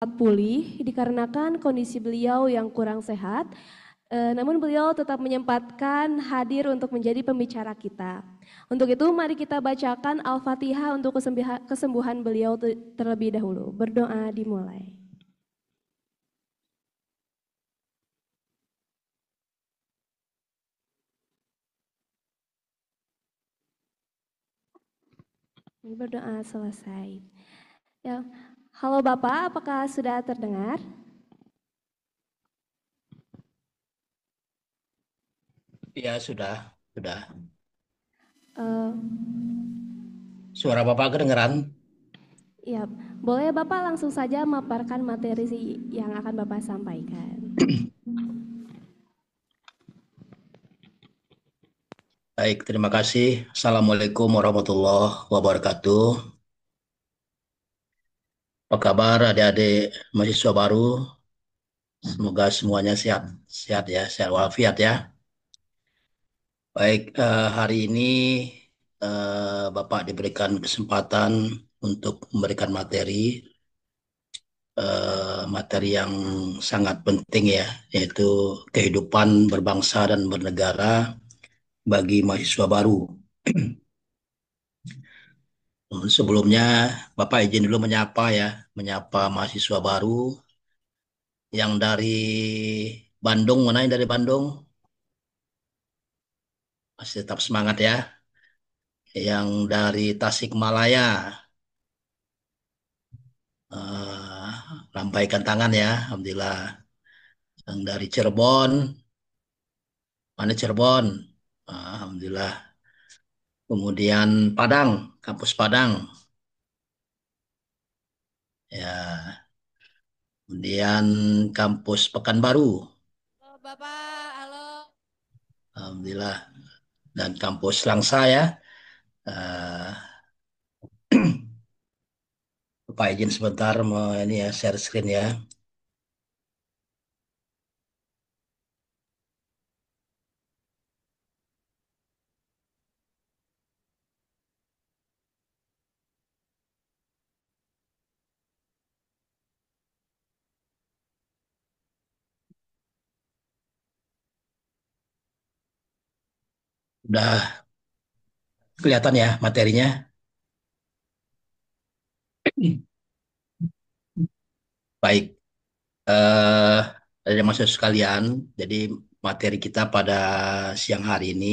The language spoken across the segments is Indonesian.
pulih dikarenakan kondisi beliau yang kurang sehat. Namun beliau tetap menyempatkan hadir untuk menjadi pembicara kita. Untuk itu mari kita bacakan Al-Fatihah untuk kesembuhan beliau terlebih dahulu. Berdoa dimulai. Berdoa selesai. Ya. Halo Bapak, apakah sudah terdengar? Ya, sudah. Uh, Suara Bapak kedengeran? ya, boleh Bapak langsung saja memaparkan materi yang akan Bapak sampaikan. Baik, terima kasih. Assalamualaikum warahmatullahi wabarakatuh. Apa kabar adik-adik mahasiswa baru? Semoga semuanya sehat, sehat ya, sehat walafiat ya. Baik, hari ini Bapak diberikan kesempatan untuk memberikan materi yang sangat penting ya, yaitu kehidupan berbangsa dan bernegara bagi mahasiswa baru. Sebelumnya, Bapak izin dulu menyapa mahasiswa baru yang dari Bandung, mana yang dari Bandung? Masih tetap semangat ya. Yang dari Tasikmalaya, eh, lambaikan tangan ya, Alhamdulillah. Yang dari Cirebon, mana Cirebon? Alhamdulillah. Kemudian Padang, kampus Padang, ya. Kemudian kampus Pekanbaru, Halo Bapak, halo. Alhamdulillah. Dan kampus Langsa ya. Eh, Pak izin sebentar mau ini ya share screen ya. Udah kelihatan ya materinya. Baik, eh dari mahasiswa sekalian, jadi materi kita pada siang hari ini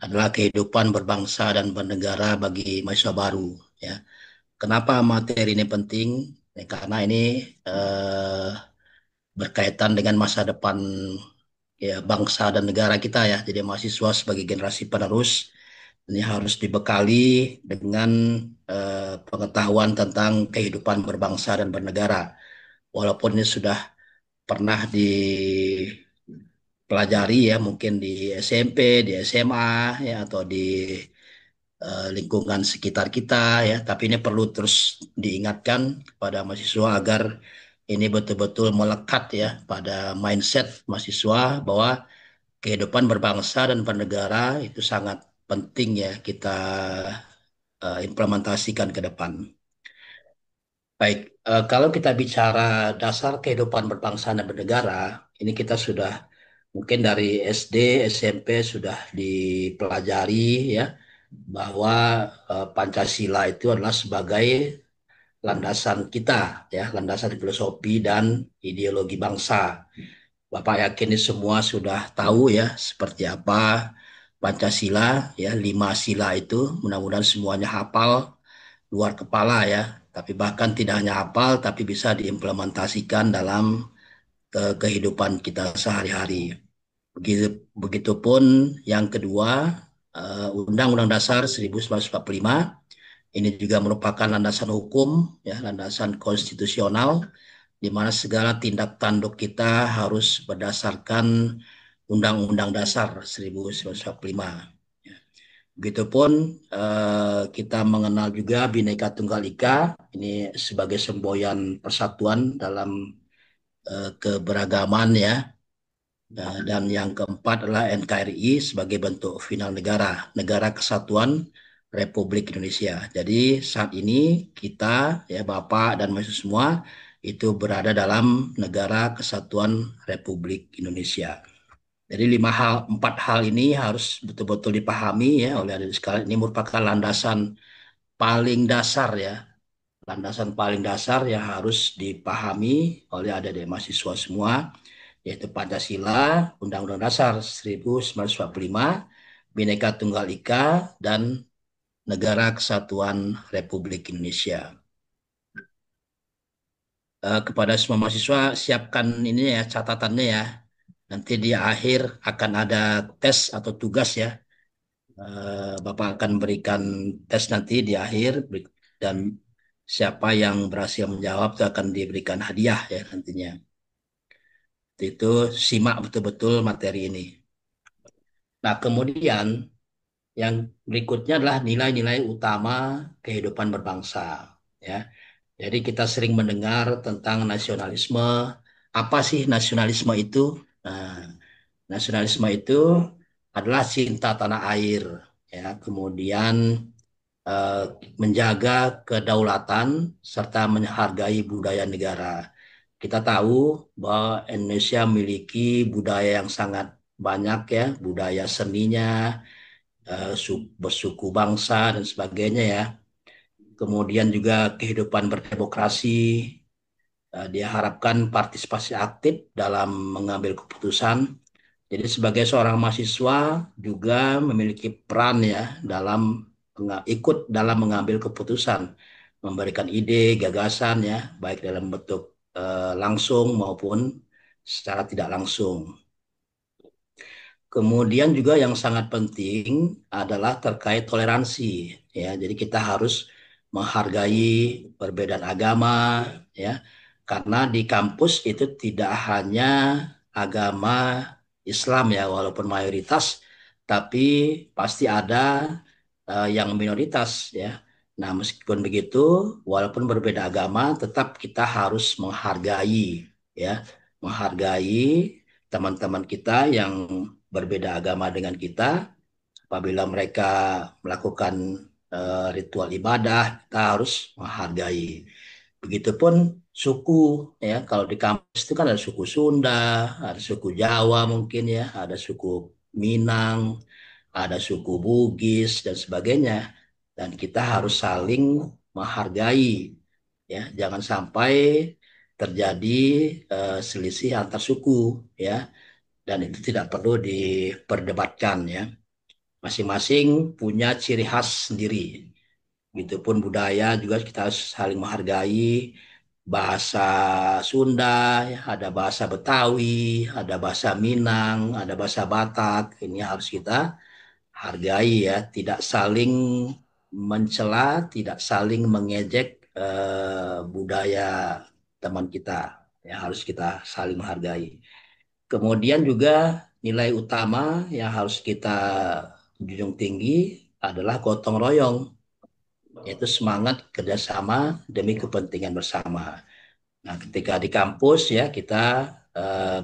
adalah kehidupan berbangsa dan bernegara bagi mahasiswa baru. Ya, kenapa materi ini penting? Ya, karena ini eh, berkaitan dengan masa depan ya bangsa dan negara kita ya. Jadi mahasiswa sebagai generasi penerus ini harus dibekali dengan pengetahuan tentang kehidupan berbangsa dan bernegara. Walaupun ini sudah pernah dipelajari ya, mungkin di SMP, di SMA ya, atau di lingkungan sekitar kita ya, tapi ini perlu terus diingatkan kepada mahasiswa agar ini betul-betul melekat ya pada mindset mahasiswa bahwa kehidupan berbangsa dan bernegara itu sangat penting ya kita implementasikan ke depan. Baik, kalau kita bicara dasar kehidupan berbangsa dan bernegara, ini kita sudah mungkin dari SD, SMP sudah dipelajari ya bahwa Pancasila itu adalah sebagai landasan kita ya, landasan filosofi dan ideologi bangsa. Bapak yakin ini semua sudah tahu ya seperti apa Pancasila ya, lima sila itu mudah-mudahan semuanya hafal luar kepala ya, tapi bahkan tidak hanya hafal tapi bisa diimplementasikan dalam kehidupan kita sehari-hari. Begitu, begitupun yang kedua, Undang-Undang Dasar 1945 ini juga merupakan landasan hukum ya, landasan konstitusional di mana segala tindak tanduk kita harus berdasarkan Undang-Undang Dasar 1945. Begitupun kita mengenal juga Bhinneka Tunggal Ika, ini sebagai semboyan persatuan dalam keberagaman ya. Dan yang keempat adalah NKRI sebagai bentuk final negara, Negara Kesatuan Republik Indonesia. Jadi saat ini kita ya Bapak dan mahasiswa semua itu berada dalam Negara Kesatuan Republik Indonesia. Jadi empat hal ini harus betul-betul dipahami ya oleh adik sekalian. Ini merupakan landasan paling dasar ya, landasan paling dasar yang harus dipahami oleh adik-adik mahasiswa semua, yaitu Pancasila, Undang-Undang Dasar 1945, Bhinneka Tunggal Ika, dan Negara Kesatuan Republik Indonesia. Kepada semua mahasiswa, siapkan ini ya catatannya ya. Nanti di akhir akan ada tes atau tugas ya. Bapak akan berikan tes nanti di akhir dan siapa yang berhasil menjawab itu akan diberikan hadiah ya nantinya. Itu simak betul-betul materi ini. Nah, kemudian yang berikutnya adalah nilai-nilai utama kehidupan berbangsa ya. Jadi kita sering mendengar tentang nasionalisme. Apa sih nasionalisme itu? Nah, nasionalisme itu adalah cinta tanah air ya. Kemudian eh, menjaga kedaulatan serta menghargai budaya negara. Kita tahu bahwa Indonesia memiliki budaya yang sangat banyak ya, budaya seninya, bersuku bangsa dan sebagainya ya. Kemudian juga kehidupan berdemokrasi, diharapkan partisipasi aktif dalam mengambil keputusan. Jadi sebagai seorang mahasiswa juga memiliki peran ya dalam ikut dalam mengambil keputusan, memberikan ide, gagasan ya, baik dalam bentuk langsung maupun secara tidak langsung. Kemudian juga yang sangat penting adalah terkait toleransi ya. Jadi kita harus menghargai perbedaan agama ya. Karena di kampus itu tidak hanya agama Islam ya walaupun mayoritas tapi pasti ada yang minoritas ya. Nah, meskipun begitu walaupun berbeda agama tetap kita harus menghargai ya, menghargai teman-teman kita yang berbeda agama dengan kita. Apabila mereka melakukan ritual ibadah, kita harus menghargai. Begitupun suku, ya. Kalau di kampus itu kan ada suku Sunda, ada suku Jawa mungkin ya, ada suku Minang, ada suku Bugis dan sebagainya. Dan kita harus saling menghargai, ya. Jangan sampai terjadi selisih antar suku, ya. Dan itu tidak perlu diperdebatkan ya. Masing-masing punya ciri khas sendiri. Begitupun budaya juga kita harus saling menghargai. Bahasa Sunda, ya, ada bahasa Betawi, ada bahasa Minang, ada bahasa Batak. Ini harus kita hargai ya. Tidak saling mencela, tidak saling mengejek budaya teman kita. Ya, harus kita saling menghargai. Kemudian juga nilai utama yang harus kita junjung tinggi adalah gotong royong, yaitu semangat kerjasama demi kepentingan bersama. Nah, ketika di kampus ya kita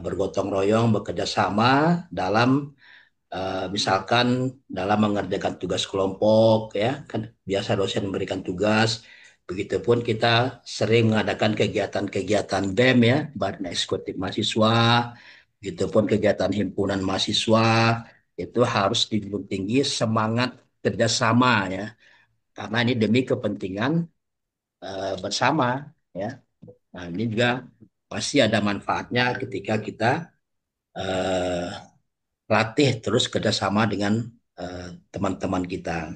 bergotong royong, bekerja sama dalam misalkan dalam mengerjakan tugas kelompok ya, kan biasa dosen memberikan tugas. Begitupun kita sering mengadakan kegiatan-kegiatan BEM ya, Badan Eksekutif Mahasiswa, begitupun kegiatan himpunan mahasiswa, itu harus dijunjung tinggi semangat kerjasama ya, karena ini demi kepentingan bersama ya. Nah, ini juga pasti ada manfaatnya ketika kita eh, latih terus kerjasama dengan teman-teman kita.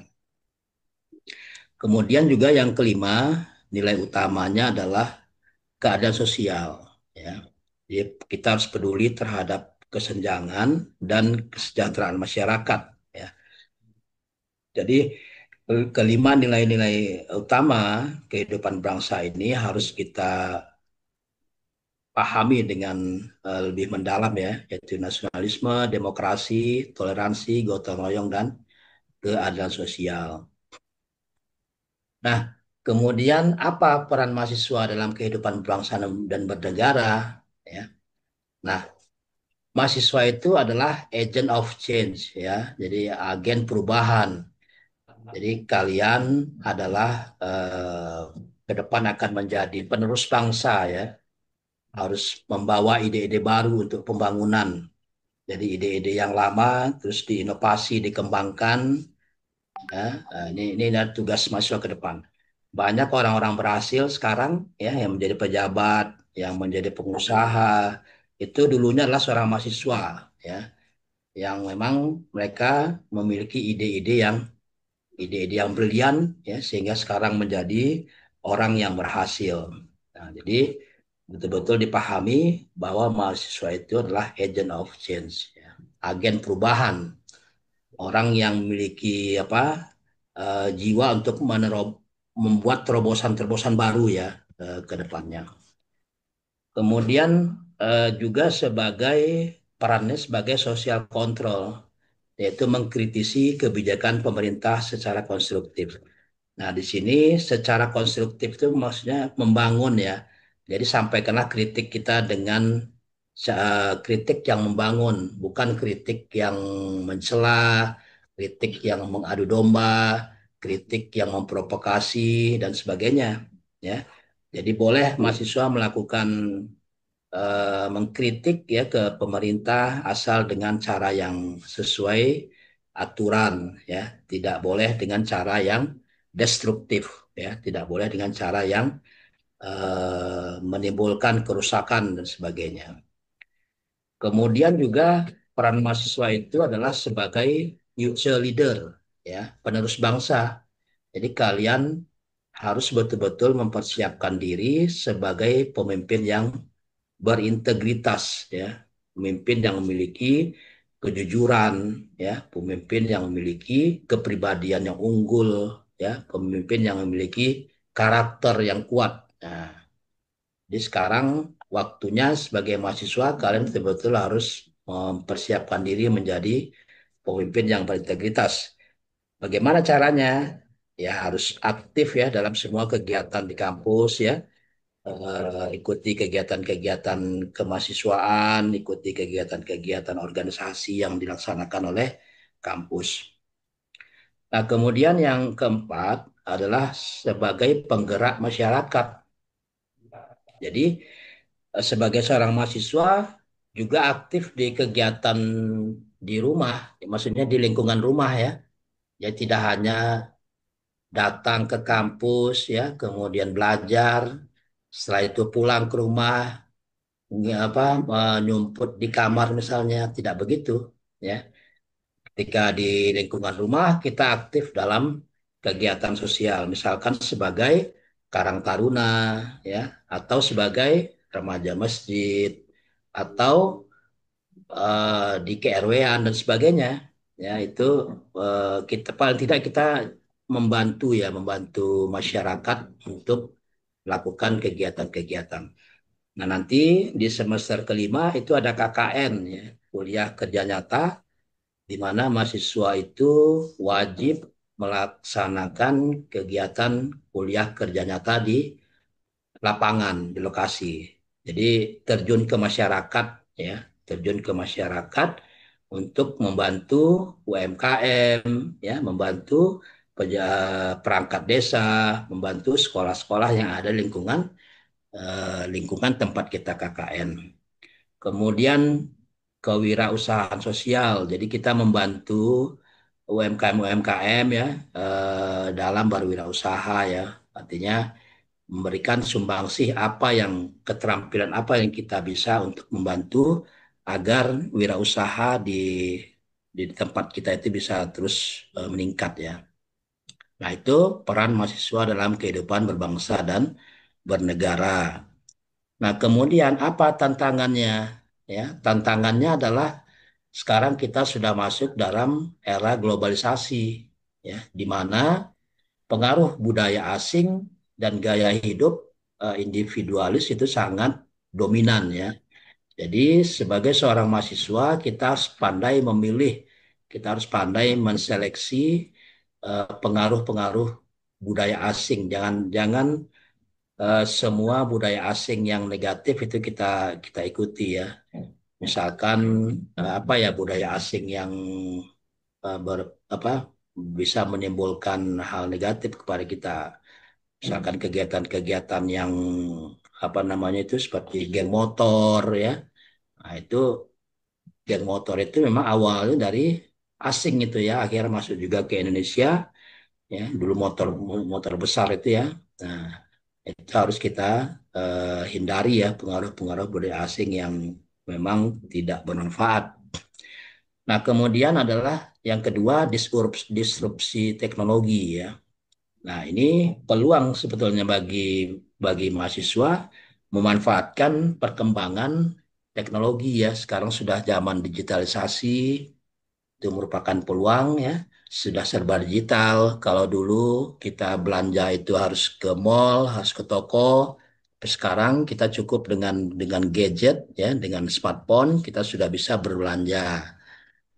Kemudian juga yang kelima, nilai utamanya adalah keadaan sosial. Ya. Jadi kita harus peduli terhadap kesenjangan dan kesejahteraan masyarakat. Ya. Jadi kelima nilai-nilai utama kehidupan bangsa ini harus kita pahami dengan lebih mendalam ya, yaitu nasionalisme, demokrasi, toleransi, gotong royong, dan keadilan sosial. Nah, kemudian apa peran mahasiswa dalam kehidupan bangsa dan bernegara? Ya. Nah, mahasiswa itu adalah agent of change ya, jadi agen perubahan. Jadi kalian adalah ke depan akan menjadi penerus bangsa ya, harus membawa ide-ide baru untuk pembangunan. Jadi ide-ide yang lama terus diinovasi, dikembangkan. Ya, ini adalah tugas mahasiswa ke depan. Banyak orang-orang berhasil sekarang ya yang menjadi pejabat, yang menjadi pengusaha, itu dulunya adalah seorang mahasiswa ya, yang memang mereka memiliki ide-ide yang brilian ya sehingga sekarang menjadi orang yang berhasil. Nah, jadi betul-betul dipahami bahwa mahasiswa itu adalah agent of change ya, agen perubahan, orang yang memiliki jiwa untuk membuat terobosan-terobosan baru ya ke depannya. Kemudian juga sebagai perannya sebagai social control, yaitu mengkritisi kebijakan pemerintah secara konstruktif. Nah, di sini secara konstruktif itu maksudnya membangun ya. Jadi sampaikanlah kritik kita dengan kritik yang membangun, bukan kritik yang mencela, kritik yang mengadu domba, kritik yang memprovokasi dan sebagainya. Ya, jadi boleh mahasiswa melakukan mengkritik ya ke pemerintah asal dengan cara yang sesuai aturan ya, tidak boleh dengan cara yang destruktif ya, tidak boleh dengan cara yang menimbulkan kerusakan dan sebagainya. Kemudian juga peran mahasiswa itu adalah sebagai future leader ya, penerus bangsa. Jadi kalian harus betul-betul mempersiapkan diri sebagai pemimpin yang berintegritas ya, pemimpin yang memiliki kejujuran ya, pemimpin yang memiliki kepribadian yang unggul ya, pemimpin yang memiliki karakter yang kuat. Nah, jadi sekarang waktunya sebagai mahasiswa kalian betul-betul harus mempersiapkan diri menjadi pemimpin yang berintegritas. Bagaimana caranya? Ya harus aktif ya dalam semua kegiatan di kampus ya, ikuti kegiatan-kegiatan kemahasiswaan, ikuti kegiatan-kegiatan organisasi yang dilaksanakan oleh kampus. Nah, kemudian yang keempat adalah sebagai penggerak masyarakat. Jadi, sebagai seorang mahasiswa juga aktif di kegiatan di rumah, maksudnya di lingkungan rumah ya. Jadi tidak hanya datang ke kampus ya, kemudian belajar, setelah itu pulang ke rumah, nyumput di kamar misalnya, tidak begitu ya. Ketika di lingkungan rumah kita aktif dalam kegiatan sosial, misalkan sebagai karang taruna ya, atau sebagai remaja masjid, atau di KRW-an dan sebagainya ya. Itu kita paling tidak kita membantu ya, membantu masyarakat untuk melakukan kegiatan-kegiatan. Nah, nanti di semester kelima itu ada KKN ya, kuliah kerja nyata, di mana mahasiswa itu wajib melaksanakan kegiatan kuliah kerja nyata di lapangan, di lokasi. Jadi terjun ke masyarakat ya, terjun ke masyarakat untuk membantu UMKM ya, membantu perangkat desa, membantu sekolah-sekolah yang ada di lingkungan tempat kita KKN. Kemudian kewirausahaan sosial. Jadi kita membantu UMKM-UMKM ya dalam berwirausaha ya. Artinya memberikan sumbangsih apa yang keterampilan apa yang kita bisa untuk membantu agar wirausaha di tempat kita itu bisa terus meningkat ya. Nah, itu peran mahasiswa dalam kehidupan berbangsa dan bernegara. Nah, kemudian apa tantangannya? Ya, tantangannya adalah sekarang kita sudah masuk dalam era globalisasi, ya, di mana pengaruh budaya asing dan gaya hidup individualis itu sangat dominan, ya. Jadi, sebagai seorang mahasiswa, kita harus pandai memilih, kita harus pandai menseleksi pengaruh-pengaruh budaya asing. Jangan semua budaya asing yang negatif itu kita kita ikuti ya. Misalkan apa ya budaya asing yang apa bisa menimbulkan hal negatif kepada kita. Misalkan kegiatan-kegiatan yang apa namanya itu seperti geng motor ya. Nah, itu geng motor itu memang awalnya dari asing itu ya, akhirnya masuk juga ke Indonesia ya. Dulu motor motor besar itu ya. Nah, itu harus kita hindari ya pengaruh-pengaruh budaya asing yang memang tidak bermanfaat. Nah, kemudian adalah yang kedua disrupsi teknologi ya. Nah, ini peluang sebetulnya bagi bagi mahasiswa memanfaatkan perkembangan teknologi ya. Sekarang sudah zaman digitalisasi, itu merupakan peluang ya. Sudah serba digital. Kalau dulu kita belanja itu harus ke mall, harus ke toko. Tapi sekarang kita cukup dengan gadget ya, dengan smartphone kita sudah bisa berbelanja.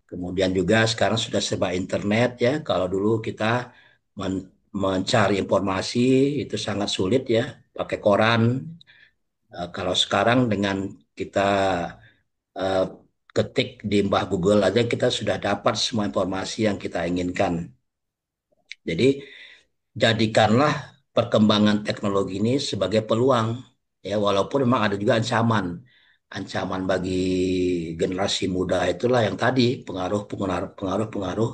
Kemudian juga sekarang sudah serba internet ya. Kalau dulu kita mencari informasi itu sangat sulit ya, pakai koran. Kalau sekarang dengan kita eh, ketik di Mbah Google aja kita sudah dapat semua informasi yang kita inginkan. Jadi jadikanlah perkembangan teknologi ini sebagai peluang ya, walaupun memang ada juga ancaman. Ancaman bagi generasi muda itulah yang tadi pengaruh-pengaruh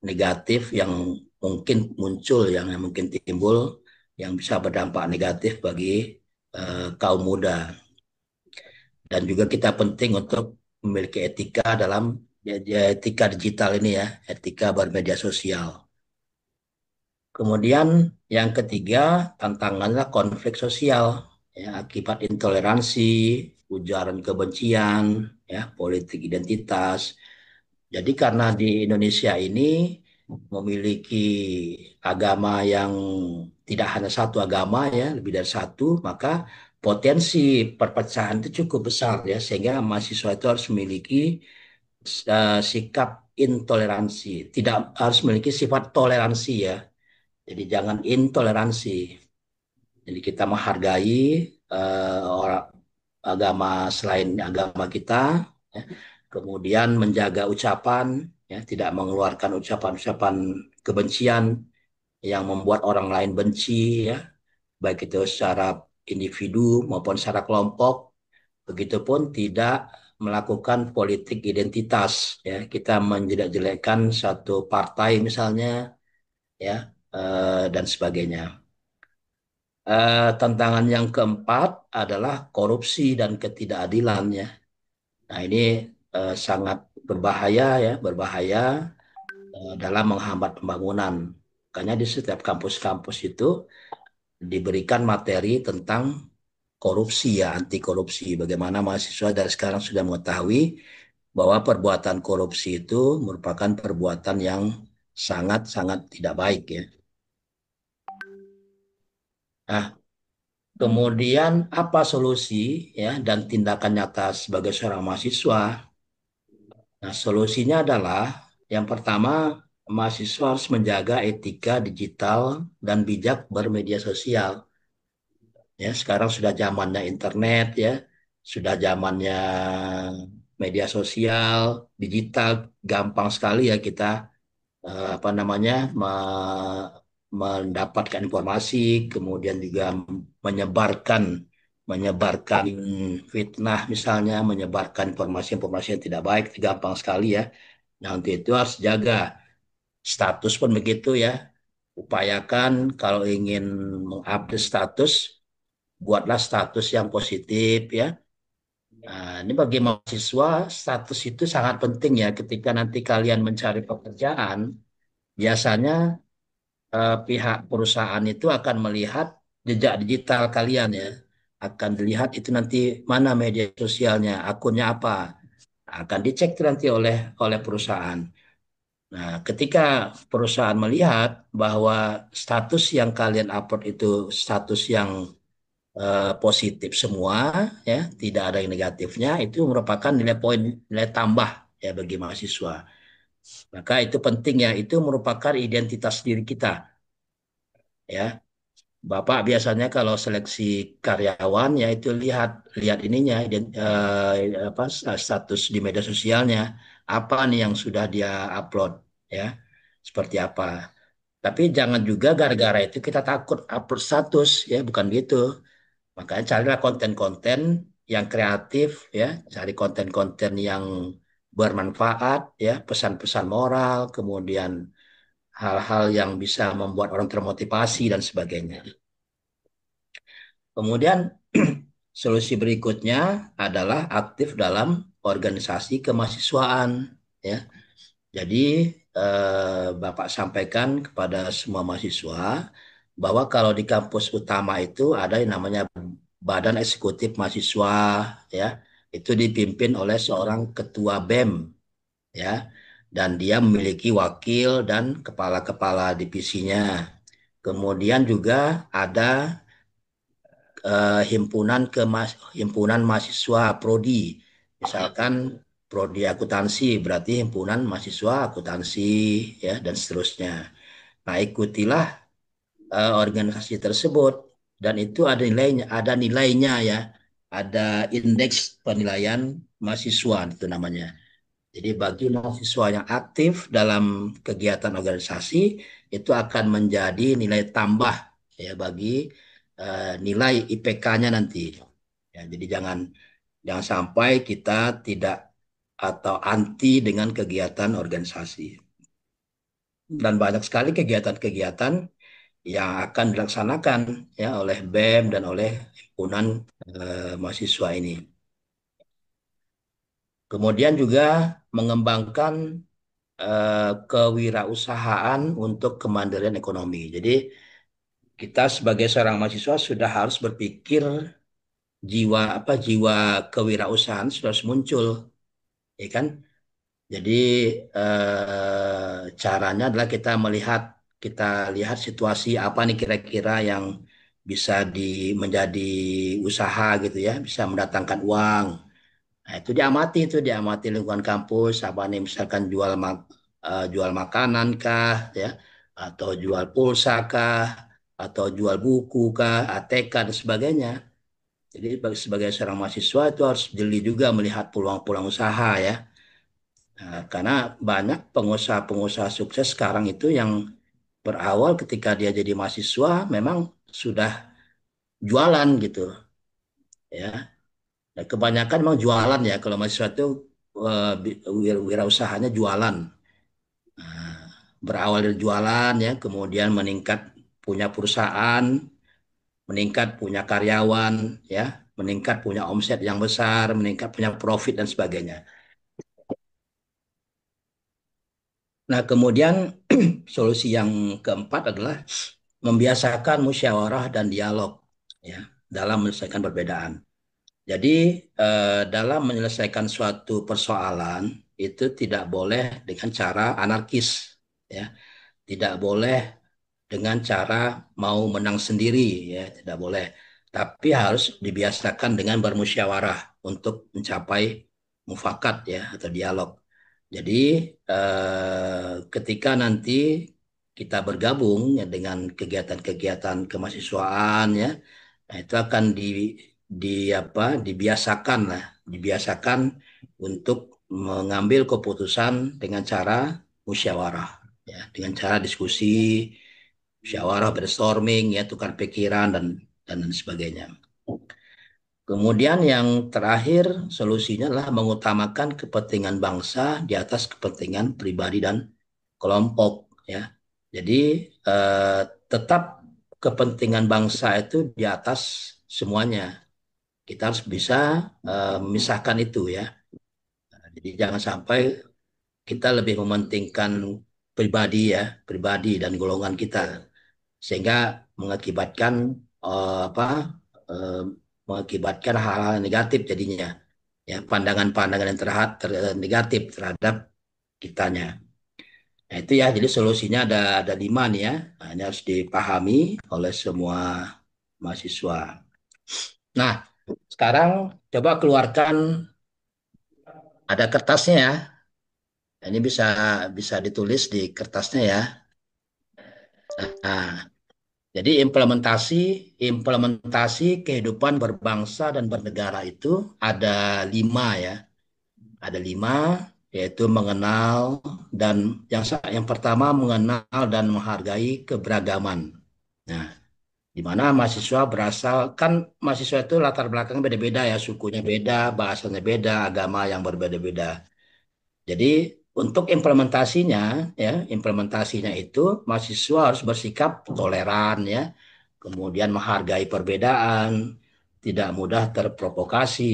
negatif yang mungkin muncul, yang mungkin timbul, yang bisa berdampak negatif bagi kaum muda. Dan juga kita penting untuk memiliki etika dalam etika digital ini ya, etika bermedia sosial. Kemudian yang ketiga, tantangannya konflik sosial ya, akibat intoleransi, ujaran kebencian, ya, politik identitas. Jadi karena di Indonesia ini memiliki agama yang tidak hanya satu agama ya, lebih dari satu, maka potensi perpecahan itu cukup besar ya, sehingga mahasiswa itu harus memiliki sikap intoleransi, tidak harus memiliki sifat toleransi ya. Jadi jangan intoleransi. Jadi kita menghargai orang agama selain agama kita, ya. Kemudian menjaga ucapan, ya, tidak mengeluarkan ucapan-ucapan kebencian yang membuat orang lain benci, ya, baik itu secara individu maupun secara kelompok. Begitupun tidak melakukan politik identitas, ya, kita menjelek-jelekkan satu partai misalnya, ya, dan sebagainya. Tantangan yang keempat adalah korupsi dan ketidakadilan ya. Nah, ini sangat berbahaya ya, berbahaya dalam menghambat pembangunan. Makanya di setiap kampus-kampus itu diberikan materi tentang korupsi ya, anti korupsi. Bagaimana mahasiswa dari sekarang sudah mengetahui bahwa perbuatan korupsi itu merupakan perbuatan yang sangat-sangat tidak baik ya. Nah, kemudian apa solusi ya dan tindakan nyata sebagai seorang mahasiswa? Nah, solusinya adalah yang pertama, mahasiswa harus menjaga etika digital dan bijak bermedia sosial. Ya, sekarang sudah zamannya internet ya, sudah zamannya media sosial, digital, gampang sekali ya kita apa namanya mendapatkan informasi, kemudian juga menyebarkan menyebarkan fitnah misalnya, menyebarkan informasi-informasi yang tidak baik, itu gampang sekali ya. Nah, untuk itu harus jaga status pun begitu ya. Upayakan kalau ingin mengupdate status, buatlah status yang positif ya. Nah, ini bagi mahasiswa, status itu sangat penting ya. Ketika nanti kalian mencari pekerjaan, biasanya pihak perusahaan itu akan melihat jejak digital kalian ya. Akan dilihat itu nanti mana media sosialnya, akunnya apa. Akan dicek itu nanti oleh oleh perusahaan. Nah, ketika perusahaan melihat bahwa status yang kalian upload itu status yang positif semua, ya, tidak ada yang negatifnya, itu merupakan nilai poin, nilai tambah ya bagi mahasiswa. Maka itu penting ya, itu merupakan identitas diri kita, ya. Bapak biasanya kalau seleksi karyawan ya itu lihat lihat ininya apa status di media sosialnya apa nih yang sudah dia upload ya seperti apa. Tapi jangan juga gara-gara itu kita takut upload status ya bukan gitu. Makanya carilah konten-konten yang kreatif ya, cari konten-konten yang bermanfaat ya, pesan-pesan moral, kemudian hal-hal yang bisa membuat orang termotivasi dan sebagainya. Kemudian solusi berikutnya adalah aktif dalam organisasi kemahasiswaan ya. Jadi Bapak sampaikan kepada semua mahasiswa bahwa kalau di kampus utama itu ada yang namanya Badan Eksekutif Mahasiswa ya. Itu dipimpin oleh seorang ketua BEM ya. Dan dia memiliki wakil dan kepala-kepala divisinya. Kemudian juga ada himpunan mahasiswa prodi. Misalkan prodi akuntansi berarti himpunan mahasiswa akuntansi ya dan seterusnya. Nah, ikutilah organisasi tersebut dan itu ada nilainya ya. Ada indeks penilaian mahasiswa itu namanya. Jadi bagi mahasiswa yang aktif dalam kegiatan organisasi itu akan menjadi nilai tambah ya bagi nilai IPK-nya nanti. Ya, jadi jangan jangan sampai kita tidak atau anti dengan kegiatan organisasi. Dan banyak sekali kegiatan-kegiatan yang akan dilaksanakan ya oleh BEM dan oleh himpunan mahasiswa ini. Kemudian juga mengembangkan kewirausahaan untuk kemandirian ekonomi. Jadi kita sebagai seorang mahasiswa sudah harus berpikir jiwa kewirausahaan sudah harus muncul, ya kan? Jadi caranya adalah kita lihat situasi apa nih kira-kira yang bisa menjadi usaha gitu ya, bisa mendatangkan uang. Nah, itu diamati lingkungan kampus, apa nih misalkan jual makanan kah, ya, atau jual pulsa kah, atau jual buku kah, ATK dan sebagainya. Jadi sebagai seorang mahasiswa itu harus jeli juga melihat peluang-peluang usaha ya. Nah, karena banyak pengusaha-pengusaha sukses sekarang itu yang berawal ketika dia jadi mahasiswa memang sudah jualan gitu ya. Dan kebanyakan memang jualan ya. Kalau mahasiswa itu wirausahanya jualan. Nah, berawal dari jualan ya, kemudian meningkat punya perusahaan, meningkat punya karyawan ya, meningkat punya omset yang besar, meningkat punya profit dan sebagainya. Nah, kemudian solusi yang keempat adalah membiasakan musyawarah dan dialog ya dalam menyelesaikan perbedaan. Jadi dalam menyelesaikan suatu persoalan itu tidak boleh dengan cara anarkis, ya, tidak boleh dengan cara mau menang sendiri, ya, tidak boleh. Tapi harus dibiasakan dengan bermusyawarah untuk mencapai mufakat ya atau dialog. Jadi ketika nanti kita bergabung ya, dengan kegiatan-kegiatan kemahasiswaan ya, nah, itu akan di dibiasakan lah, dibiasakan untuk mengambil keputusan dengan cara musyawarah, ya, dengan cara diskusi, musyawarah, brainstorming, ya, tukar pikiran dan sebagainya. Kemudian yang terakhir solusinya adalah mengutamakan kepentingan bangsa di atas kepentingan pribadi dan kelompok, ya. Jadi eh, tetap kepentingan bangsa itu di atas semuanya. Kita harus bisa memisahkan itu ya. Jadi jangan sampai kita lebih mementingkan pribadi ya, pribadi dan golongan kita sehingga mengakibatkan apa eh, mengakibatkan hal-hal negatif jadinya ya pandangan-pandangan yang negatif terhadap kitanya. Nah itu ya jadi solusinya ada 5 nih ya. Nah, ini harus dipahami oleh semua mahasiswa. Nah sekarang coba keluarkan ada kertasnya ya. Ini bisa bisa ditulis di kertasnya ya. Nah, jadi implementasi kehidupan berbangsa dan bernegara itu ada 5 ya. Ada 5 yaitu mengenal dan yang pertama mengenal dan menghargai keberagaman. Nah, di mana mahasiswa berasal, kan mahasiswa itu latar belakangnya beda-beda ya, sukunya beda, bahasanya beda, agama yang berbeda-beda. Jadi untuk implementasinya, ya, implementasinya itu mahasiswa harus bersikap toleran ya, kemudian menghargai perbedaan, tidak mudah terprovokasi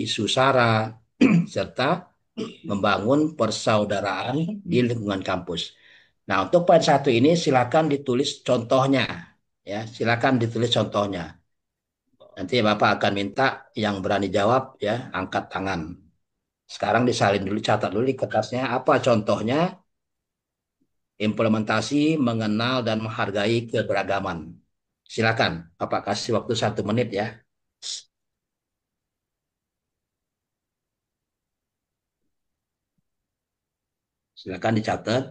isu sara, serta membangun persaudaraan di lingkungan kampus. Nah, untuk poin satu ini silakan ditulis contohnya, ya, silakan ditulis contohnya. Nanti Bapak akan minta yang berani jawab, ya, angkat tangan. Sekarang disalin dulu, catat dulu di kertasnya apa contohnya implementasi mengenal dan menghargai keberagaman. Silakan, Bapak kasih waktu 1 menit ya. Silakan dicatat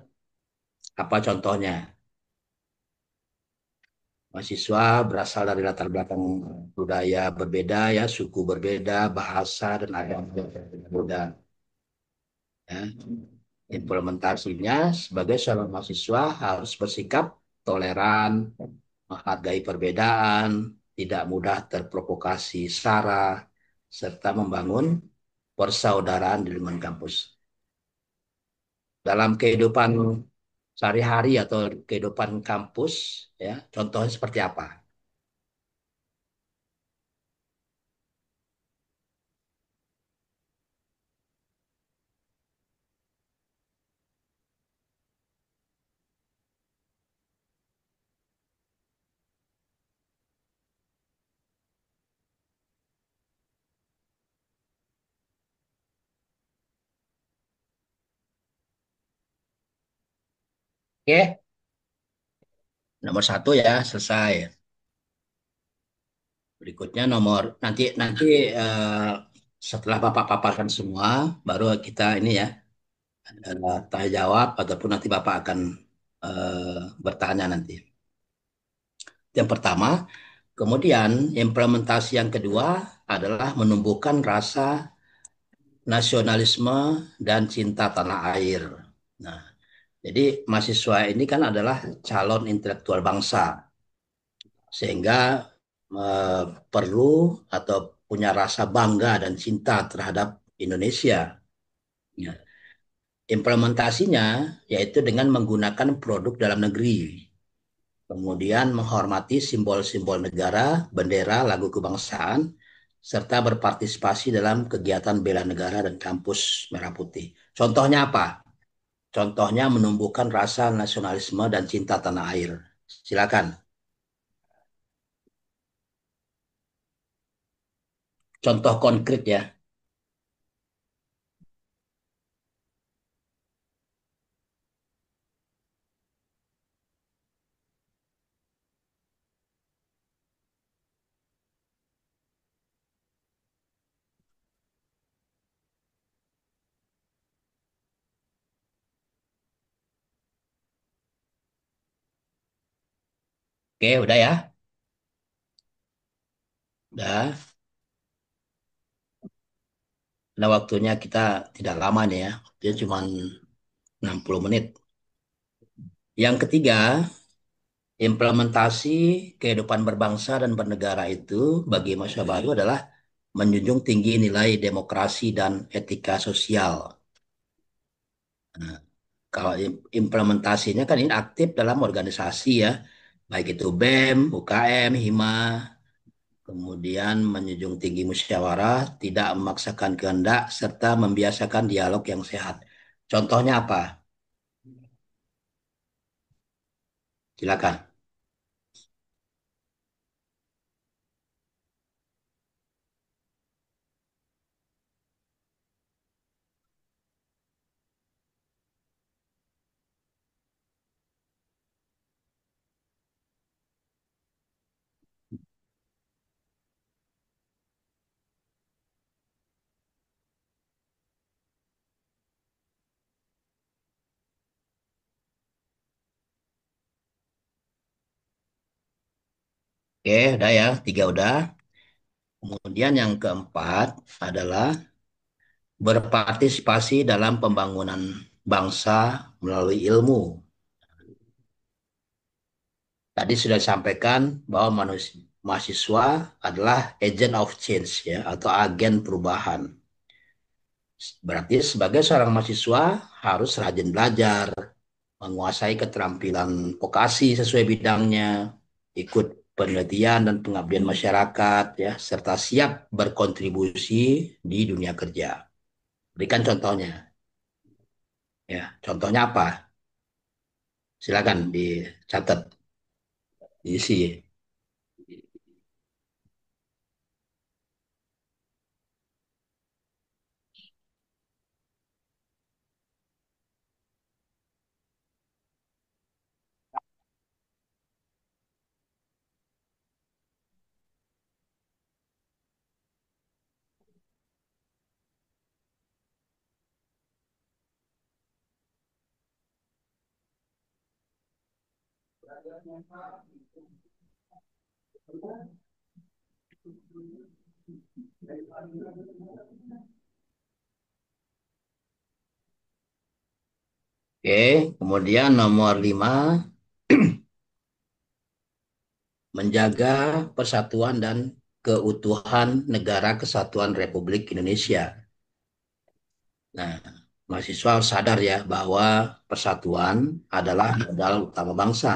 apa contohnya. Mahasiswa berasal dari latar belakang budaya berbeda ya, suku berbeda, bahasa dan agama berbeda. Ya. Implementasinya sebagai seorang mahasiswa harus bersikap toleran, menghargai perbedaan, tidak mudah terprovokasi sara, serta membangun persaudaraan di lingkungan kampus. Dalam kehidupan sehari-hari atau kehidupan kampus, ya, contohnya seperti apa? Oke, nomor satu ya selesai. Berikutnya nomor nanti nanti eh, setelah Bapak paparkan semua, baru kita ini ya tanya jawab ataupun nanti Bapak akan bertanya nanti. Yang pertama, kemudian implementasi yang kedua adalah menumbuhkan rasa nasionalisme dan cinta tanah air. Nah, jadi mahasiswa ini kan adalah calon intelektual bangsa, sehingga eh, perlu atau punya rasa bangga dan cinta terhadap Indonesia. Ya. Implementasinya yaitu dengan menggunakan produk dalam negeri, kemudian menghormati simbol-simbol negara, bendera, lagu kebangsaan, serta berpartisipasi dalam kegiatan bela negara dan kampus Merah Putih. Contohnya apa? Contohnya menumbuhkan rasa nasionalisme dan cinta tanah air. Silakan. Contoh konkret ya. Oke, udah ya. Udah. Nah, waktunya kita tidak lama nih ya. Dia cuma 60 menit. Yang ketiga, implementasi kehidupan berbangsa dan bernegara itu bagi mahasiswa baru adalah menjunjung tinggi nilai demokrasi dan etika sosial. Nah, kalau implementasinya kan ini aktif dalam organisasi ya, baik itu BEM, UKM, HIMA, kemudian menjunjung tinggi musyawarah, tidak memaksakan kehendak, serta membiasakan dialog yang sehat. Contohnya apa? Silakan. Oke, udah ya, tiga udah. Kemudian yang keempat adalah berpartisipasi dalam pembangunan bangsa melalui ilmu. Tadi sudah disampaikan bahwa mahasiswa adalah agent of change ya atau agen perubahan. Berarti sebagai seorang mahasiswa harus rajin belajar, menguasai keterampilan vokasi sesuai bidangnya, ikut penelitian dan pengabdian masyarakat ya, serta siap berkontribusi di dunia kerja. Berikan contohnya. Ya, contohnya apa? Silakan dicatat, diisi. Oke, kemudian nomor 5, menjaga persatuan dan keutuhan Negara Kesatuan Republik Indonesia. Nah, mahasiswa harus sadar ya bahwa persatuan adalah modal utama bangsa.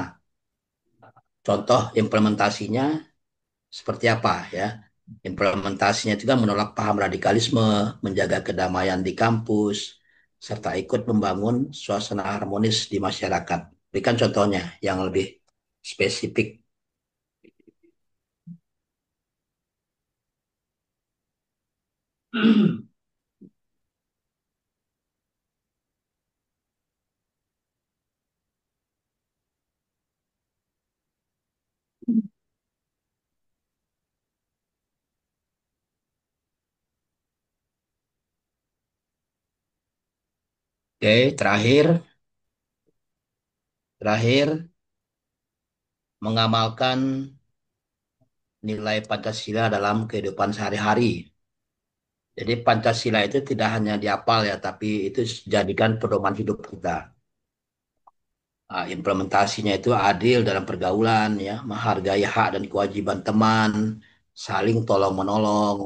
Contoh implementasinya seperti apa ya? Implementasinya juga menolak paham radikalisme, menjaga kedamaian di kampus, serta ikut membangun suasana harmonis di masyarakat. Berikan contohnya yang lebih spesifik. Oke, terakhir mengamalkan nilai Pancasila dalam kehidupan sehari-hari. Jadi Pancasila itu tidak hanya dihafal ya, tapi itu jadikan pedoman hidup kita. Implementasinya itu adil dalam pergaulan, ya, menghargai hak dan kewajiban teman, saling tolong menolong,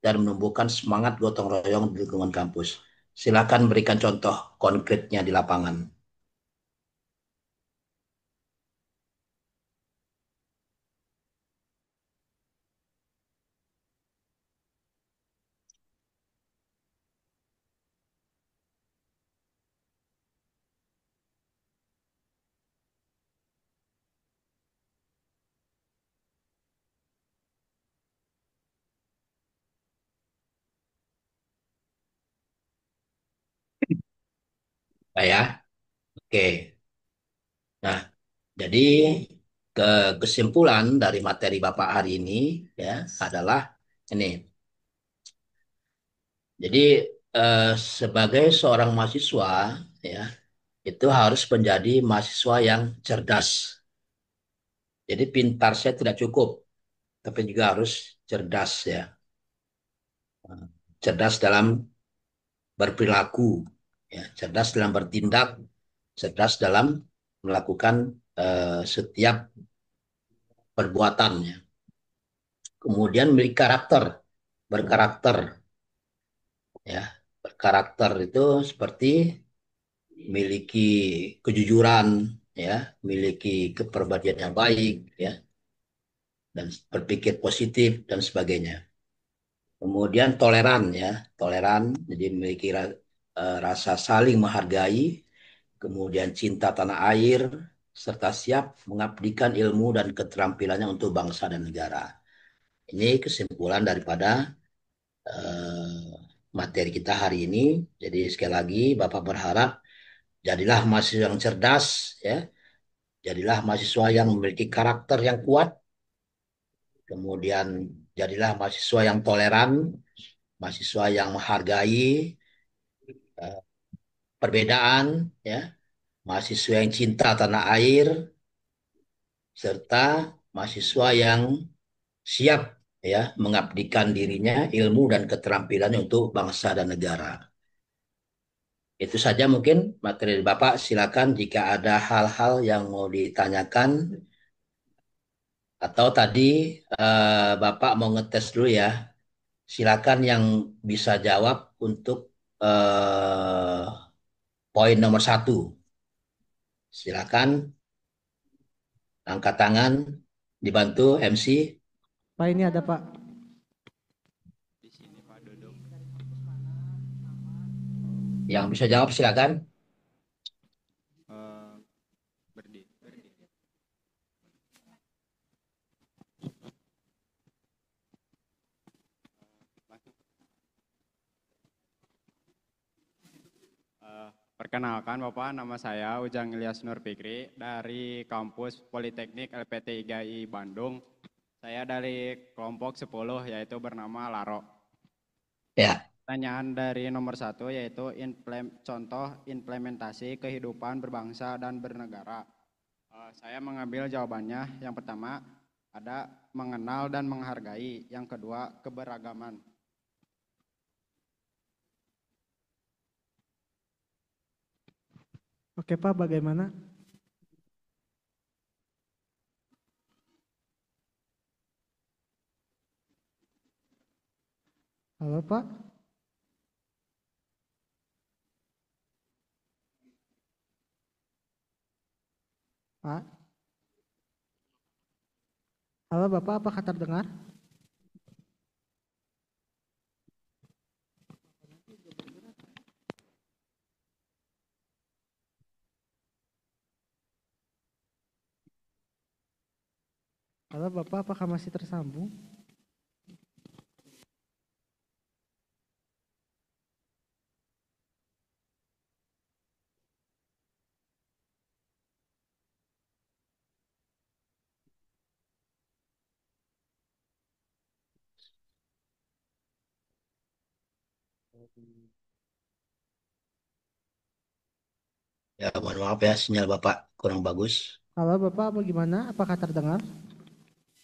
dan menumbuhkan semangat gotong royong di lingkungan kampus. Silakan berikan contoh konkretnya di lapangan. Nah, ya, oke. Nah, jadi ke kesimpulan dari materi Bapak hari ini ya adalah ini. Jadi eh, sebagai seorang mahasiswa ya itu harus menjadi mahasiswa yang cerdas. Jadi pintar saya tidak cukup, tapi juga harus cerdas ya. Cerdas dalam berperilaku, ya. Cerdas dalam bertindak, cerdas dalam melakukan setiap perbuatannya. Kemudian memiliki karakter, berkarakter, ya. Berkarakter itu seperti memiliki kejujuran, ya, memiliki kepribadian yang baik, ya, dan berpikir positif dan sebagainya. Kemudian toleran ya, toleran jadi memiliki rasa saling menghargai, kemudian cinta tanah air, serta siap mengabdikan ilmu dan keterampilannya untuk bangsa dan negara. Ini kesimpulan daripada eh, materi kita hari ini. Jadi sekali lagi Bapak berharap jadilah mahasiswa yang cerdas, ya, jadilah mahasiswa yang memiliki karakter yang kuat, kemudian jadilah mahasiswa yang toleran, mahasiswa yang menghargai eh, perbedaan, ya, mahasiswa yang cinta tanah air, serta mahasiswa yang siap ya mengabdikan dirinya, ilmu dan keterampilannya untuk bangsa dan negara. Itu saja mungkin materi dari Bapak. Silakan jika ada hal-hal yang mau ditanyakan Atau tadi Bapak mau ngetes dulu ya. Silakan yang bisa jawab untuk eh, poin nomor satu. Silakan angkat tangan, dibantu MC. Pak ini ada Pak. Di sini Pak duduk. Yang bisa jawab silakan. Eh, berdiri. Perkenalkan Bapak, nama saya Ujang Ilyas Nur Fikri dari kampus Politeknik LPT IGI Bandung. Saya dari kelompok 10 yaitu bernama Laro. Ya, Pertanyaan dari nomor 1 yaitu contoh implementasi kehidupan berbangsa dan bernegara. Saya mengambil jawabannya. Yang pertama ada mengenal dan menghargai. Yang kedua keberagaman. Oke Pak, bagaimana? Halo Pak. Pak. Halo Bapak, apakah terdengar? Halo Bapak, apakah masih tersambung? ya mohon maaf ya sinyal Bapak kurang bagus. Halo Bapak, bagaimana? Apakah terdengar?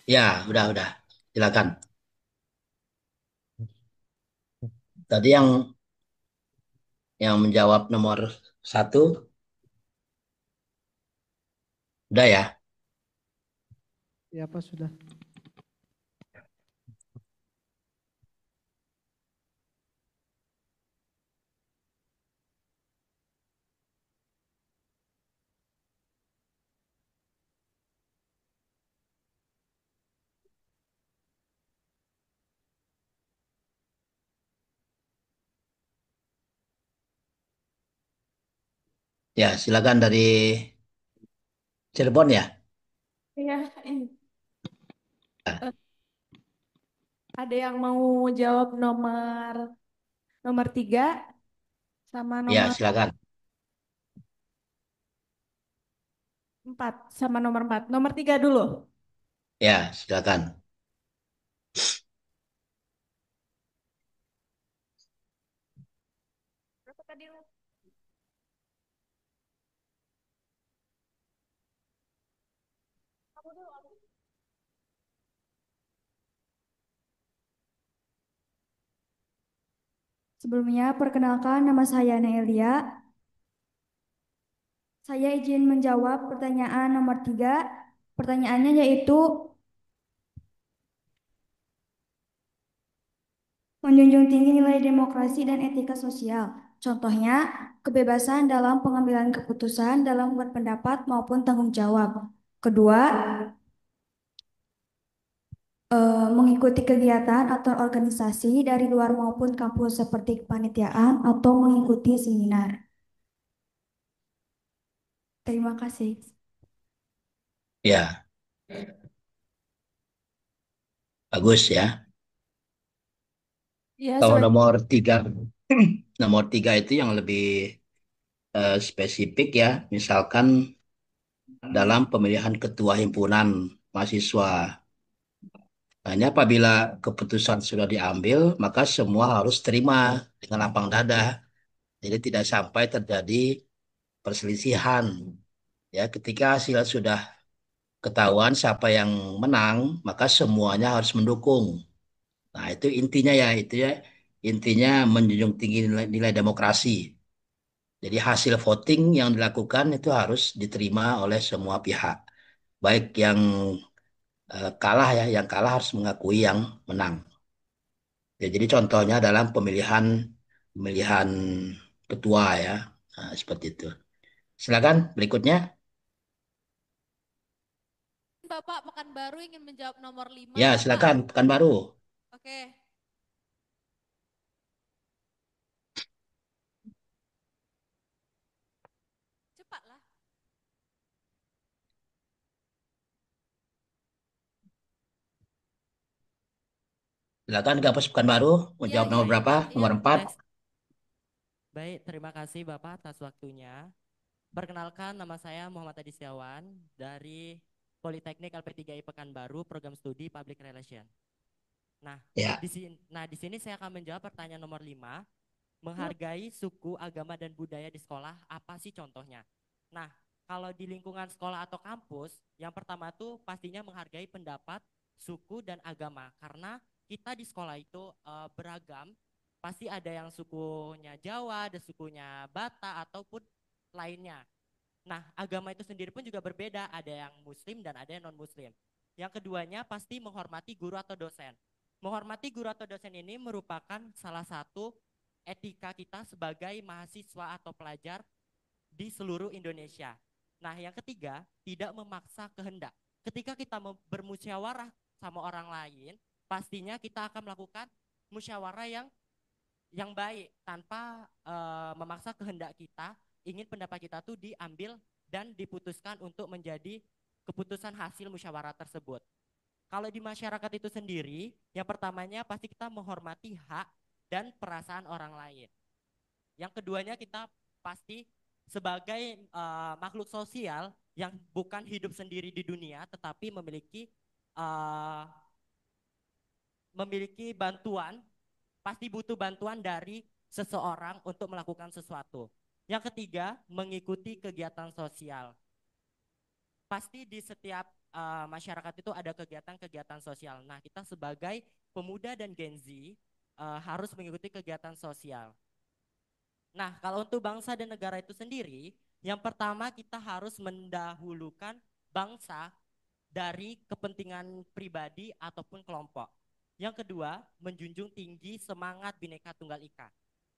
Ya, udah. Silakan. Tadi yang menjawab nomor satu, udah ya. Ya Pak, sudah. Ya, silakan dari Cirebon ya. Iya, eh, ada yang mau jawab nomor nomor 3 sama Ya, nomor silakan. 4 sama nomor 4. Nomor 3 dulu. Ya, silakan. Berapa tadi lu? Kamu dulu. Sebelumnya, perkenalkan nama saya Neelia. Saya izin menjawab pertanyaan nomor 3. Pertanyaannya yaitu menjunjung tinggi nilai demokrasi dan etika sosial. Contohnya, kebebasan dalam pengambilan keputusan dalam berpendapat maupun tanggung jawab. Kedua, mengikuti kegiatan atau organisasi dari luar maupun kampus seperti kepanitiaan atau mengikuti seminar. Terima kasih. Ya, bagus ya. Ya, Kalau sebagai nomor tiga itu yang lebih spesifik ya. Misalkan dalam pemilihan ketua himpunan mahasiswa. Hanya apabila keputusan sudah diambil, maka semua harus terima dengan lapang dada. Jadi tidak sampai terjadi perselisihan. Ya, ketika hasil sudah ketahuan siapa yang menang, maka semuanya harus mendukung. Nah, itu ya intinya menjunjung tinggi nilai demokrasi. Jadi hasil voting yang dilakukan itu harus diterima oleh semua pihak, baik yang kalah ya, yang kalah harus mengakui yang menang. Ya, jadi contohnya dalam pemilihan pemilihan ketua ya, nah, seperti itu. Silakan berikutnya. Bapak Pekanbaru ingin menjawab nomor 5, Ya, Bapak. silakan Pekanbaru. Oke. Cepatlah. Silakan Gapus Pekanbaru mau Iya, jawab nomor iya, berapa? Pak. Iya. Nomor 4. Tes. Baik, terima kasih Bapak atas waktunya. Perkenalkan, nama saya Muhammad Adi Setiawan dari Politeknik LP3I Pekanbaru, Program Studi Public Relation. Nah, Ya. di sini saya akan menjawab pertanyaan nomor 5. Menghargai suku, agama, dan budaya di sekolah, apa sih contohnya? Nah, kalau di lingkungan sekolah atau kampus, yang pertama tuh pastinya menghargai pendapat, suku, dan agama. Karena kita di sekolah itu beragam, pasti ada yang sukunya Jawa, ada sukunya Batak, ataupun lainnya. Nah, agama itu sendiri pun juga berbeda, ada yang muslim dan ada yang non-muslim. Yang keduanya pasti menghormati guru atau dosen. Menghormati guru atau dosen ini merupakan salah satu etika kita sebagai mahasiswa atau pelajar di seluruh Indonesia. Nah, yang ketiga, tidak memaksa kehendak. Ketika kita bermusyawarah sama orang lain, pastinya kita akan melakukan musyawarah yang baik tanpa memaksa kehendak kita, ingin pendapat kita tuh diambil dan diputuskan untuk menjadi keputusan hasil musyawarah tersebut. Kalau di masyarakat itu sendiri, yang pertamanya pasti kita menghormati hak dan perasaan orang lain. Yang keduanya kita pasti sebagai makhluk sosial yang bukan hidup sendiri di dunia, tetapi memiliki bantuan, pasti butuh bantuan dari seseorang untuk melakukan sesuatu. Yang ketiga, mengikuti kegiatan sosial. Pasti di setiap masyarakat itu ada kegiatan-kegiatan sosial. Nah, kita sebagai pemuda dan Gen Z harus mengikuti kegiatan sosial. Nah, kalau untuk bangsa dan negara itu sendiri, yang pertama kita harus mendahulukan bangsa dari kepentingan pribadi ataupun kelompok. Yang kedua, menjunjung tinggi semangat Bhinneka Tunggal Ika.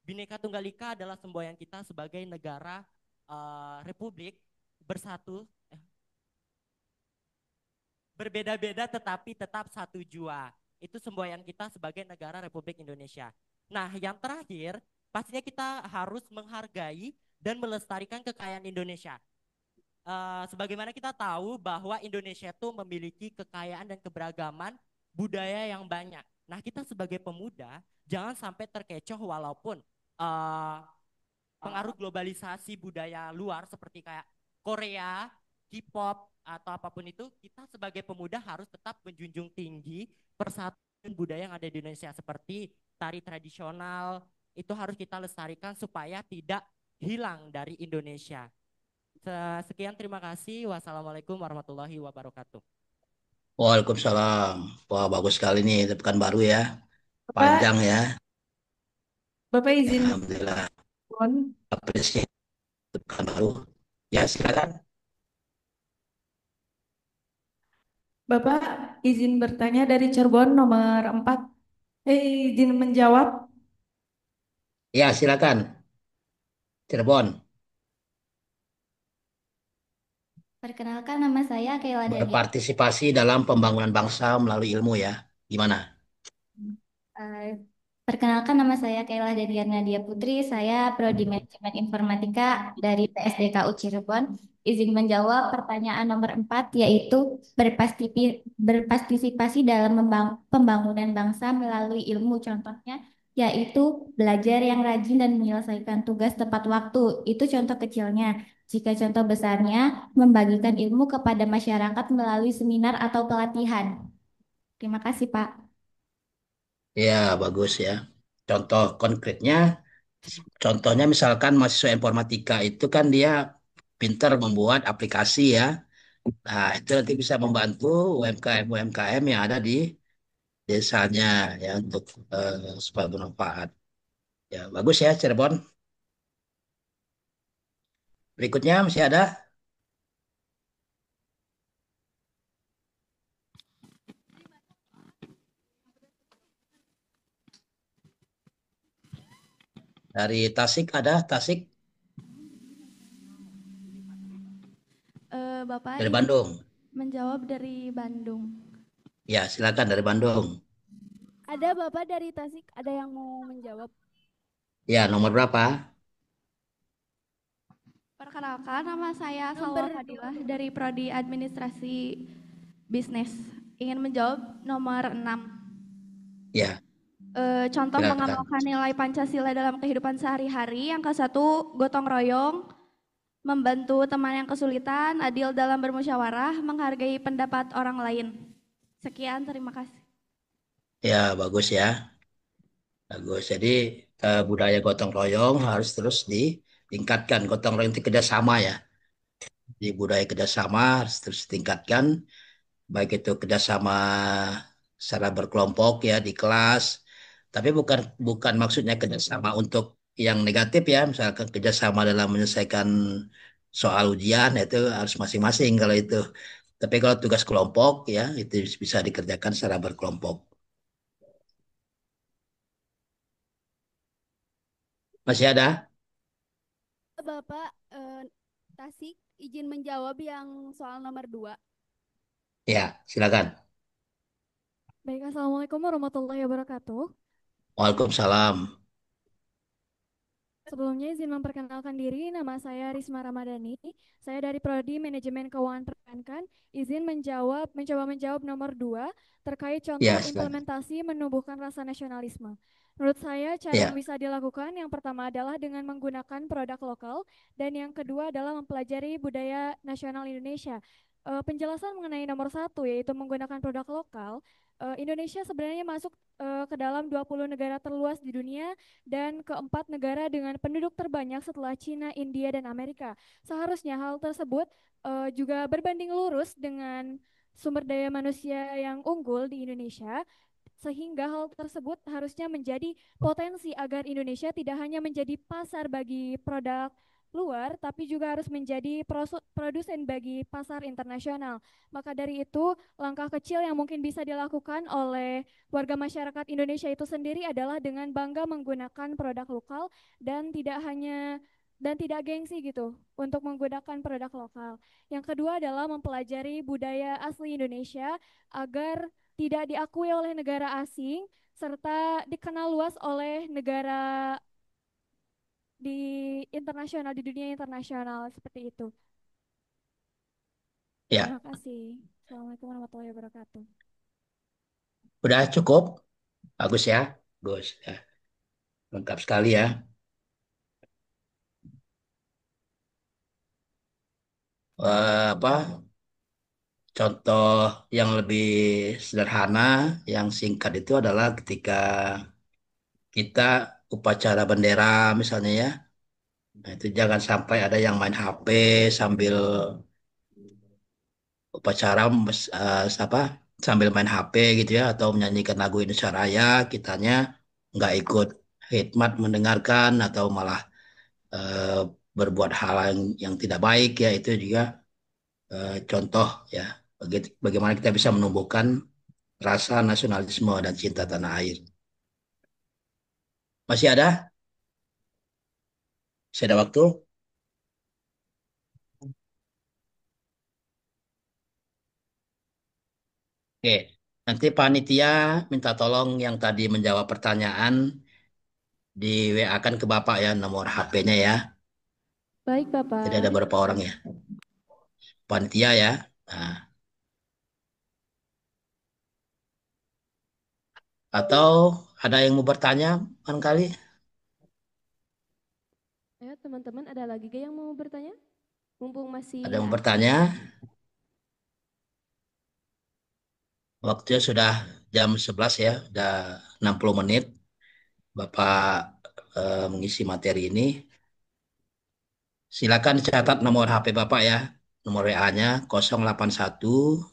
Bhinneka Tunggal Ika adalah semboyan kita sebagai negara republik bersatu, berbeda-beda tetapi tetap satu jua. Itu semboyan kita sebagai negara Republik Indonesia. Nah, yang terakhir, pastinya kita harus menghargai dan melestarikan kekayaan Indonesia. Sebagaimana kita tahu bahwa Indonesia itu memiliki kekayaan dan keberagaman budaya yang banyak. Nah, kita sebagai pemuda jangan sampai terkecoh walaupun pengaruh globalisasi budaya luar seperti kayak Korea, K-pop, atau apapun itu, kita sebagai pemuda harus tetap menjunjung tinggi persatuan budaya yang ada di Indonesia seperti tari tradisional, itu harus kita lestarikan supaya tidak hilang dari Indonesia. Sekian, terima kasih. Wassalamualaikum warahmatullahi wabarakatuh. Waalaikumsalam. Wah, bagus sekali nih, tepukan baru ya. Panjang Bapak, ya. Bapak izin Alhamdulillah. Cirebon. Apresiasi tepukan baru. Ya, silakan. Bapak izin bertanya dari Cirebon nomor 4. Izin menjawab. Ya, silakan. Cirebon. Perkenalkan nama saya Kayla Daniel. Berpartisipasi dalam pembangunan bangsa melalui ilmu ya. Gimana? Eh, Perkenalkan nama saya Kayla Daniel Nadia Putri. Saya Prodi Manajemen Informatika dari PSDKU Cirebon. Izin menjawab pertanyaan nomor 4 yaitu berpartisipasi dalam pembangunan bangsa melalui ilmu. Contohnya yaitu belajar yang rajin dan menyelesaikan tugas tepat waktu. Itu contoh kecilnya. Jika contoh besarnya, membagikan ilmu kepada masyarakat melalui seminar atau pelatihan. Terima kasih, Pak. Ya, bagus ya. Contoh konkretnya, contohnya misalkan mahasiswa informatika itu kan dia pintar membuat aplikasi ya. Nah, itu nanti bisa membantu UMKM-UMKM yang ada di desanya ya untuk supaya bermanfaat. Ya, bagus ya Cirebon. Berikutnya masih ada? Dari Tasik ada, Tasik Bapak dari izin Bandung. menjawab dari Bandung. Ya, silakan dari Bandung. Ada Bapak dari Tasik, ada yang mau menjawab? Ya, nomor berapa? Perkenalkan, nama saya Salwa Nomor Fadilah dari Prodi Administrasi Bisnis. Ingin menjawab nomor 6. Ya, Contoh silakan. mengamalkan nilai Pancasila dalam kehidupan sehari-hari. Yang ke-1, gotong royong, membantu teman yang kesulitan, adil dalam bermusyawarah, menghargai pendapat orang lain. Sekian, terima kasih. Ya, bagus ya. Bagus. Jadi budaya gotong royong harus terus ditingkatkan. Gotong royong itu kerjasama ya. Di budaya kerjasama harus terus ditingkatkan. Baik itu kerjasama secara berkelompok ya di kelas. Tapi bukan bukan maksudnya kerjasama untuk yang negatif ya. Misalkan kerjasama dalam menyelesaikan soal ujian itu harus masing-masing kalau itu. Tapi kalau tugas kelompok ya itu bisa dikerjakan secara berkelompok. Masih ada? Bapak Tasik izin menjawab yang soal nomor 2. Ya, silakan. Baik, Assalamualaikum warahmatullahi wabarakatuh. Waalaikumsalam. Sebelumnya izin memperkenalkan diri, nama saya Risma Ramadhani. Saya dari Prodi Manajemen Keuangan Perbankan. Izin mencoba menjawab nomor 2 terkait contoh Ya, silakan. implementasi menumbuhkan rasa nasionalisme. Menurut saya cara yang Ya, bisa dilakukan yang pertama adalah dengan menggunakan produk lokal dan yang kedua adalah mempelajari budaya nasional Indonesia. Penjelasan mengenai nomor 1 yaitu menggunakan produk lokal. Indonesia sebenarnya masuk ke dalam 20 negara terluas di dunia dan keempat negara dengan penduduk terbanyak setelah Cina, India, dan Amerika. Seharusnya hal tersebut juga berbanding lurus dengan sumber daya manusia yang unggul di Indonesia, sehingga hal tersebut harusnya menjadi potensi agar Indonesia tidak hanya menjadi pasar bagi produk luar, tapi juga harus menjadi produsen bagi pasar internasional. Maka dari itu, langkah kecil yang mungkin bisa dilakukan oleh warga masyarakat Indonesia itu sendiri adalah dengan bangga menggunakan produk lokal dan tidak gengsi gitu untuk menggunakan produk lokal. Yang kedua adalah mempelajari budaya asli Indonesia agar tidak diakui oleh negara asing serta dikenal luas oleh negara di internasional, di dunia internasional seperti itu. ya. Terima kasih. Assalamualaikum warahmatullahi wabarakatuh. Udah cukup? Bagus ya. Bagus ya. Lengkap sekali ya. Apa contoh yang lebih sederhana, yang singkat itu adalah ketika kita upacara bendera misalnya ya. Nah, itu jangan sampai ada yang main HP sambil upacara apa sambil main HP gitu ya atau menyanyikan lagu Indonesia Raya, kitanya nggak ikut khidmat mendengarkan atau malah eh, berbuat hal yang tidak baik ya itu juga contoh ya bagaimana kita bisa menumbuhkan rasa nasionalisme dan cinta tanah air. Masih ada? Masih ada waktu? Oke, nanti panitia minta tolong yang tadi menjawab pertanyaan di WA-kan ke Bapak ya nomor HP-nya ya. Baik, Jadi ada Bapak. berapa orang ya? Panitia ya. Nah, atau ada yang mau bertanya barangkali? Ayo teman-teman, ada lagi gak yang mau bertanya? Mumpung masih Ada yang mau ada. bertanya? Waktunya sudah jam 11 ya, udah 60 menit. Bapak mengisi materi ini. Silakan catat nomor HP Bapak ya. Nomor WA-nya 081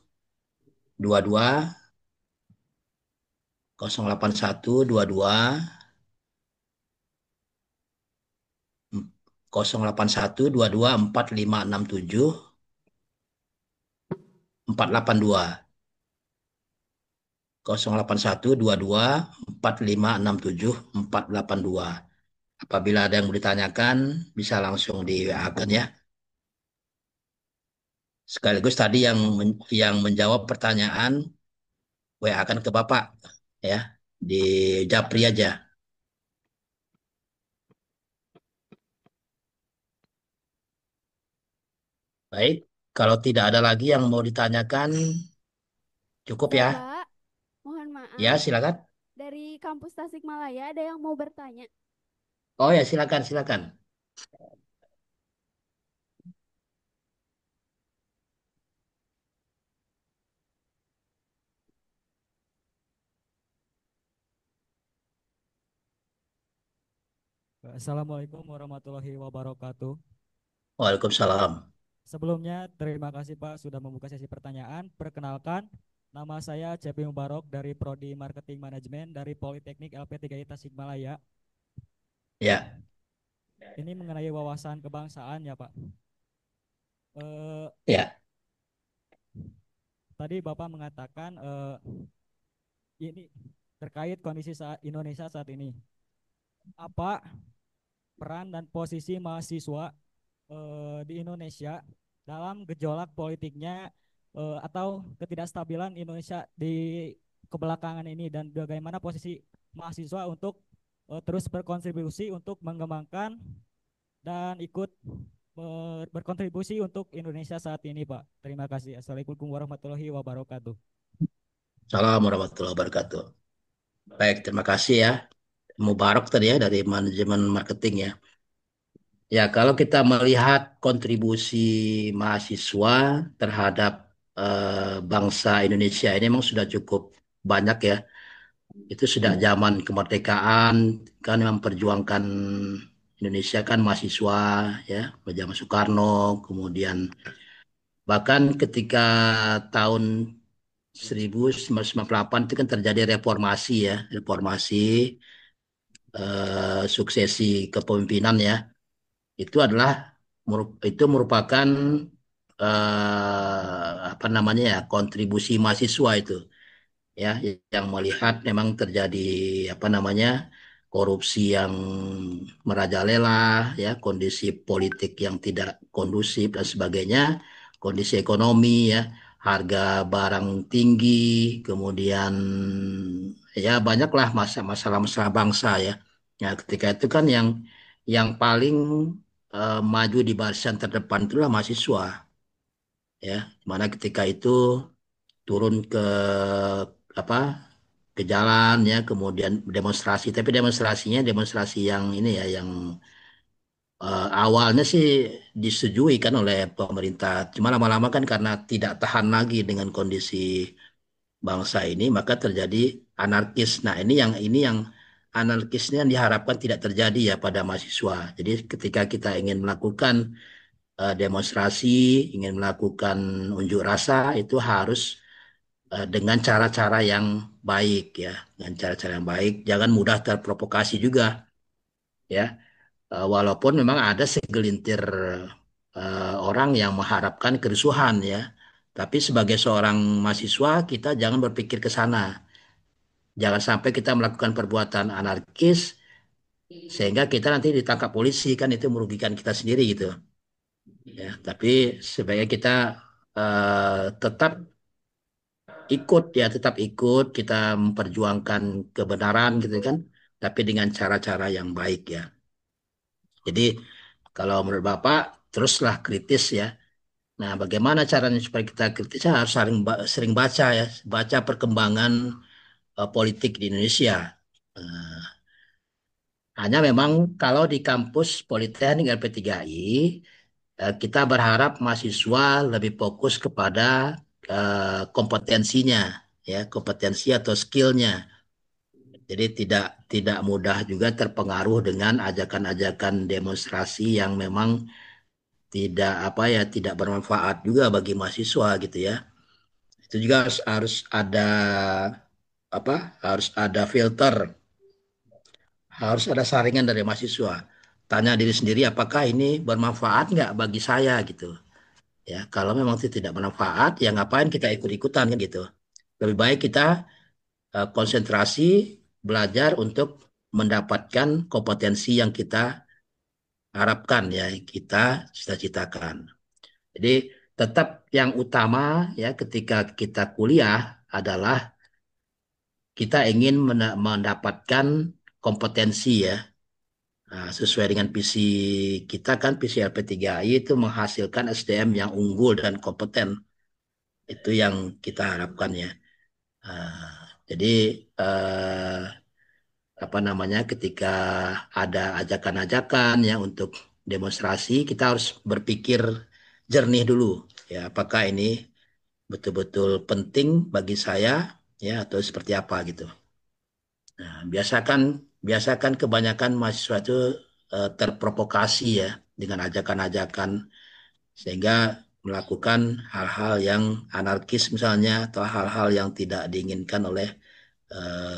22 081 22 081 22 4567 482 081 22 4567 482. Apabila ada yang mau ditanyakan, bisa langsung di WA-kan ya. Sekaligus tadi yang menjawab pertanyaan WA-kan ke Bapak ya di Japri aja. Baik, kalau tidak ada lagi yang mau ditanyakan, cukup ya. Bapak, mohon Ya, maaf. silakan. Dari kampus Tasikmalaya ada yang mau bertanya. Oh ya, silakan, silakan. Assalamualaikum warahmatullahi wabarakatuh. Waalaikumsalam. Sebelumnya, terima kasih Pak sudah membuka sesi pertanyaan. Perkenalkan, nama saya Cepi Mubarok dari Prodi Marketing Manajemen dari Politeknik LP3I Tasikmalaya. Ya. Ini mengenai wawasan kebangsaan ya Pak. Ya. Tadi Bapak mengatakan ini terkait kondisi Indonesia saat ini. Apa peran dan posisi mahasiswa di Indonesia dalam gejolak politiknya atau ketidakstabilan Indonesia di kebelakangan ini, dan bagaimana posisi mahasiswa untuk terus berkontribusi untuk mengembangkan dan ikut berkontribusi untuk Indonesia saat ini, Pak. Terima kasih. Assalamualaikum warahmatullahi wabarakatuh. Assalamualaikum warahmatullahi wabarakatuh. Baik, terima kasih ya. Mubarok tadi ya dari manajemen marketing ya. Ya, kalau kita melihat kontribusi mahasiswa terhadap bangsa Indonesia ini memang sudah cukup banyak ya. Itu sudah zaman kemerdekaan kan memperjuangkan Indonesia kan mahasiswa ya, zaman Soekarno, kemudian bahkan ketika tahun 1998 itu kan terjadi reformasi ya, reformasi suksesi kepemimpinan ya. Itu adalah itu merupakan apa namanya ya, kontribusi mahasiswa itu ya, yang melihat memang terjadi apa namanya korupsi yang merajalela ya, kondisi politik yang tidak kondusif dan sebagainya, kondisi ekonomi ya, harga barang tinggi, kemudian ya banyaklah masalah-masalah bangsa ya. Ya, ketika itu kan yang paling maju di barisan terdepan itulah mahasiswa ya, mana ketika itu turun ke apa ke jalan ya, kemudian demonstrasi, tapi demonstrasi yang ini ya, yang awalnya sih disetujui kan oleh pemerintah, cuma lama-lama kan karena tidak tahan lagi dengan kondisi bangsa ini maka terjadi anarkis. Nah, ini yang anarkisnya diharapkan tidak terjadi ya pada mahasiswa. Jadi ketika kita ingin melakukan demonstrasi, ingin melakukan unjuk rasa, itu harus dengan cara-cara yang baik ya, dengan cara-cara yang baik, jangan mudah terprovokasi juga ya. Walaupun memang ada segelintir orang yang mengharapkan kerusuhan ya, tapi sebagai seorang mahasiswa kita jangan berpikir ke sana. Jangan sampai kita melakukan perbuatan anarkis sehingga kita nanti ditangkap polisi, kan itu merugikan kita sendiri gitu ya. Tapi sebaiknya kita tetap ikut ya, tetap ikut kita memperjuangkan kebenaran gitu kan, tapi dengan cara-cara yang baik ya. Jadi kalau menurut Bapak teruslah kritis ya. Nah, bagaimana caranya supaya kita kritis? Harus sering baca ya, baca perkembangan politik di Indonesia. Eh, Hanya memang kalau di kampus Politeknik LP3I, kita berharap mahasiswa lebih fokus kepada kompetensinya, ya, kompetensi atau skillnya. Jadi tidak tidak mudah juga terpengaruh dengan ajakan-ajakan demonstrasi yang memang tidak apa ya, tidak bermanfaat juga bagi mahasiswa gitu ya. Itu juga harus ada apa? Harus ada filter, harus ada saringan dari mahasiswa. Tanya diri sendiri apakah ini bermanfaat nggak bagi saya gitu. Ya, kalau memang itu tidak bermanfaat, ya ngapain kita ikut-ikutan kan gitu. Lebih baik kita konsentrasi belajar untuk mendapatkan kompetensi yang kita harapkan ya, kita cita-citakan. Jadi tetap yang utama ya ketika kita kuliah adalah kita ingin mendapatkan kompetensi ya. Nah, sesuai dengan visi kita kan visi LP3I itu menghasilkan SDM yang unggul dan kompeten. Itu yang kita harapkan ya. Jadi apa namanya ketika ada ajakan-ajakan ya untuk demonstrasi kita harus berpikir jernih dulu ya apakah ini betul-betul penting bagi saya ya atau seperti apa gitu. Nah, biasakan kebanyakan mahasiswa itu terprovokasi ya dengan ajakan-ajakan sehingga melakukan hal-hal yang anarkis misalnya atau hal-hal yang tidak diinginkan oleh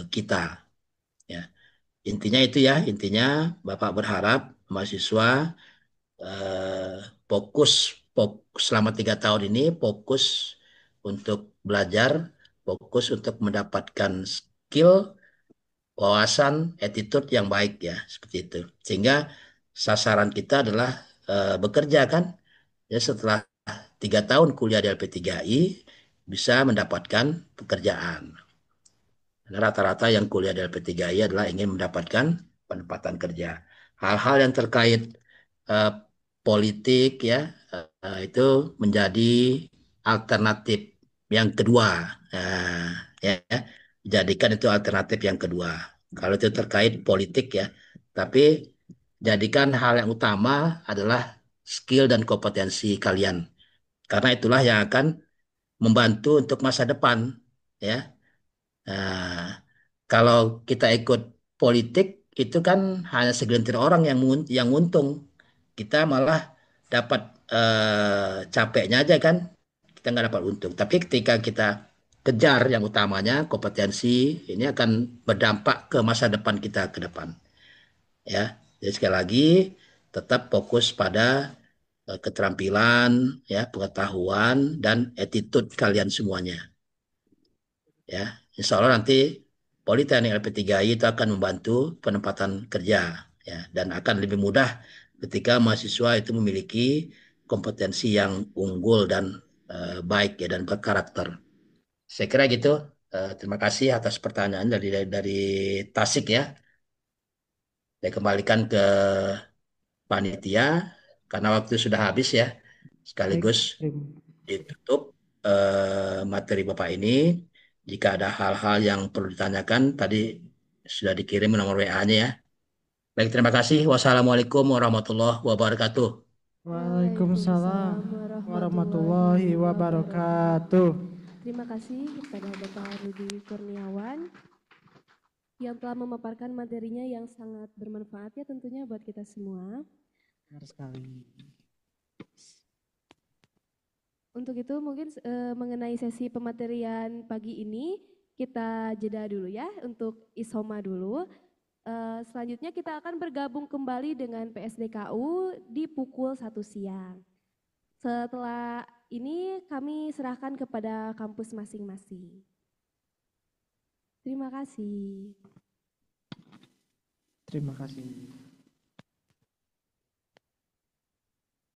kita. Ya. Intinya itu ya, intinya Bapak berharap mahasiswa fokus selama 3 tahun ini fokus untuk belajar, fokus untuk mendapatkan skill, wawasan, attitude yang baik ya, seperti itu. Sehingga sasaran kita adalah bekerja kan, ya setelah 3 tahun kuliah di LP3I bisa mendapatkan pekerjaan. Rata-rata yang kuliah di LP3I adalah ingin mendapatkan penempatan kerja. Hal-hal yang terkait politik ya itu menjadi alternatif yang kedua. Ya, jadikan itu alternatif yang kedua. Kalau itu terkait politik ya, tapi jadikan hal yang utama adalah skill dan kompetensi kalian. Karena itulah yang akan membantu untuk masa depan ya. Nah, kalau kita ikut politik itu kan hanya segelintir orang yang untung. Kita malah dapat capeknya aja kan. Kita nggak dapat untung. Tapi ketika kita kejar yang utamanya kompetensi ini akan berdampak ke masa depan kita ke depan. Ya, jadi sekali lagi tetap fokus pada keterampilan, ya, pengetahuan dan attitude kalian semuanya. Ya, insya Allah nanti Politeknik LP3I itu akan membantu penempatan kerja ya dan akan lebih mudah ketika mahasiswa itu memiliki kompetensi yang unggul dan baik ya dan berkarakter. Saya kira gitu. Terima kasih atas pertanyaan dari Tasik ya. Saya kembalikan ke panitia karena waktu sudah habis ya. Sekaligus ditutup materi Bapak ini. Jika ada hal-hal yang perlu ditanyakan, tadi sudah dikirim nomor WA-nya ya. Baik, terima kasih. Wassalamualaikum warahmatullahi wabarakatuh. Waalaikumsalam warahmatullahi wabarakatuh. Terima kasih kepada Bapak Rudi Kurniawan yang telah memaparkan materinya yang sangat bermanfaat ya tentunya buat kita semua. Benar sekali. Untuk itu mungkin mengenai sesi pematerian pagi ini kita jeda dulu ya untuk isoma dulu. Selanjutnya kita akan bergabung kembali dengan PSDKU di pukul 1 siang. Setelah ini kami serahkan kepada kampus masing-masing. Terima kasih. Terima kasih.